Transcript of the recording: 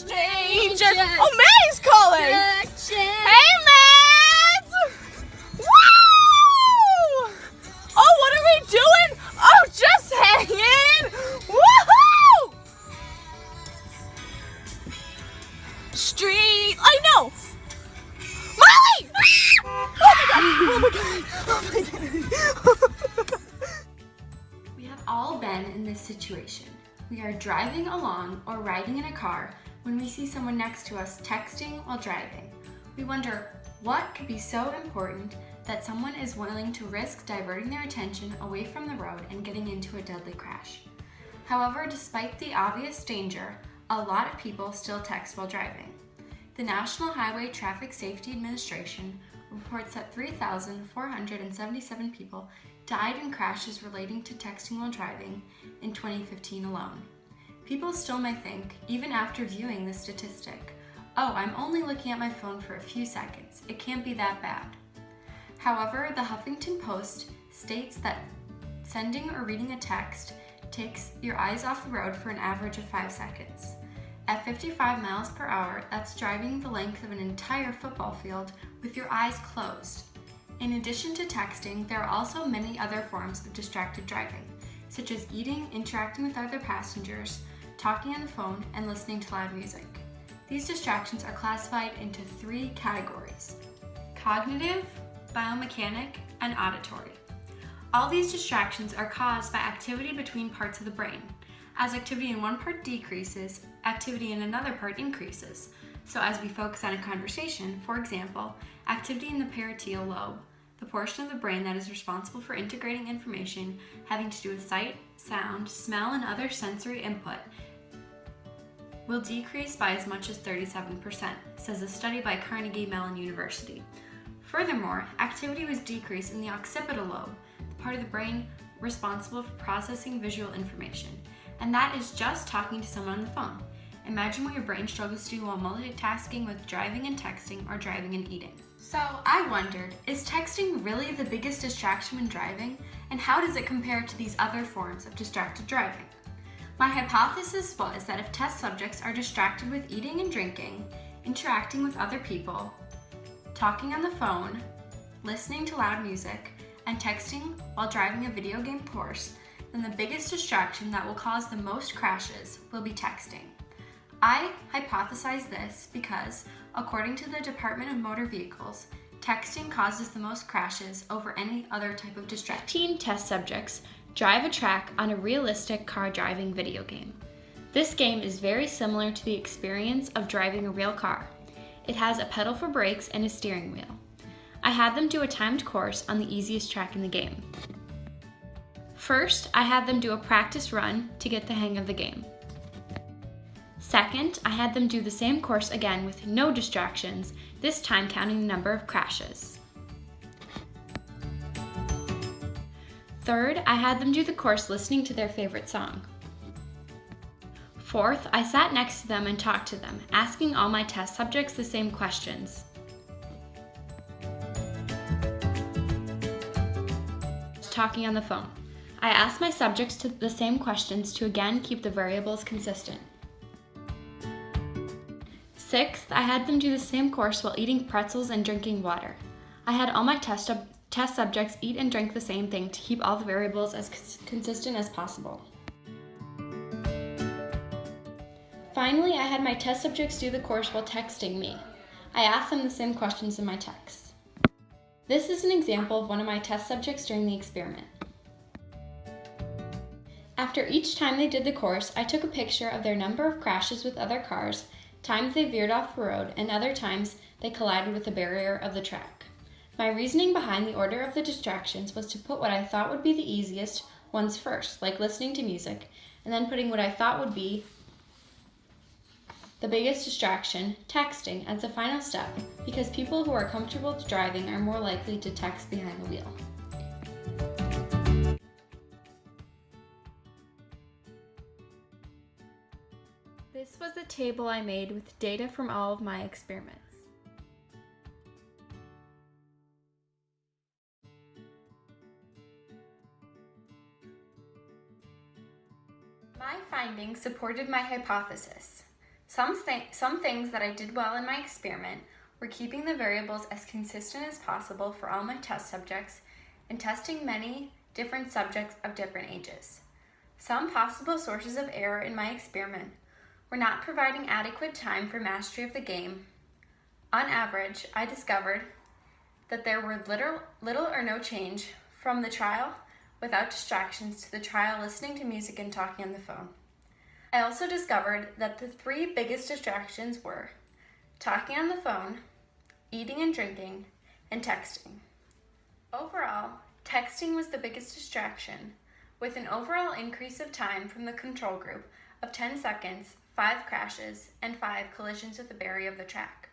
Strangers. Oh, Maddie's calling. Hey, Mads. Woo! Oh, what are we doing? Oh, just hanging. Woohoo! Street. I know. Molly! Oh my god. Oh my god. We have all been in this situation. We are driving along or riding in a car when we see someone next to us texting while driving. We wonder, what could be so important that someone is willing to risk diverting their attention away from the road and getting into a deadly crash? However, despite the obvious danger, a lot of people still text while driving. The National Highway Traffic Safety Administration reports that 3,477 people died in crashes relating to texting while driving in 2015 alone. People still may think, even after viewing this statistic, oh, I'm only looking at my phone for a few seconds. It can't be that bad. However, the Huffington Post states that sending or reading a text takes your eyes off the road for an average of 5 seconds. At 55 miles per hour, that's driving the length of an entire football field with your eyes closed. In addition to texting, there are also many other forms of distracted driving, such as eating, interacting with other passengers, talking on the phone, and listening to loud music. These distractions are classified into 3 categories: cognitive, biomechanic, and auditory. All these distractions are caused by activity between parts of the brain. As activity in one part decreases, activity in another part increases. So as we focus on a conversation, for example, activity in the parietal lobe, the portion of the brain that is responsible for integrating information having to do with sight, sound, smell, and other sensory input, will decrease by as much as 37%, says a study by Carnegie Mellon University. Furthermore, activity was decreased in the occipital lobe, the part of the brain responsible for processing visual information, and that is just talking to someone on the phone. Imagine what your brain struggles to do while multitasking with driving and texting or driving and eating. So I wondered, is texting really the biggest distraction when driving, and how does it compare to these other forms of distracted driving? My hypothesis was that if test subjects are distracted with eating and drinking, interacting with other people, talking on the phone, listening to loud music, and texting while driving a video game course, then the biggest distraction that will cause the most crashes will be texting. I hypothesize this because, according to the Department of Motor Vehicles, texting causes the most crashes over any other type of distraction. 15 test subjects drive a track on a realistic car driving video game. This game is very similar to the experience of driving a real car. It has a pedal for brakes and a steering wheel. I had them do a timed course on the easiest track in the game. First, I had them do a practice run to get the hang of the game. Second, I had them do the same course again with no distractions, this time counting the number of crashes. Third, I had them do the course listening to their favorite song. Fourth, I sat next to them and talked to them, asking all my test subjects the same questions. Talking on the phone. I asked my subjects the same questions to again keep the variables consistent. Sixth, I had them do the same course while eating pretzels and drinking water. I had all my test subjects eat and drink the same thing to keep all the variables as consistent as possible. Finally, I had my test subjects do the course while texting me. I asked them the same questions in my text. This is an example of one of my test subjects during the experiment. After each time they did the course, I took a picture of their number of crashes with other cars, times they veered off the road, and other times they collided with the barrier of the track. My reasoning behind the order of the distractions was to put what I thought would be the easiest ones first, like listening to music, and then putting what I thought would be the biggest distraction, texting, as the final step, because people who are comfortable driving are more likely to text behind the wheel. This was a table I made with data from all of my experiments. My findings supported my hypothesis. Some things that I did well in my experiment were keeping the variables as consistent as possible for all my test subjects and testing many different subjects of different ages. Some possible sources of error in my experiment were not providing adequate time for mastery of the game. On average, I discovered that there were little or no change from the trial without distractions to the trial listening to music and talking on the phone. I also discovered that the 3 biggest distractions were talking on the phone, eating and drinking, and texting. Overall, texting was the biggest distraction, with an overall increase of time from the control group of 10 seconds, 5 crashes, and 5 collisions with the barrier of the track.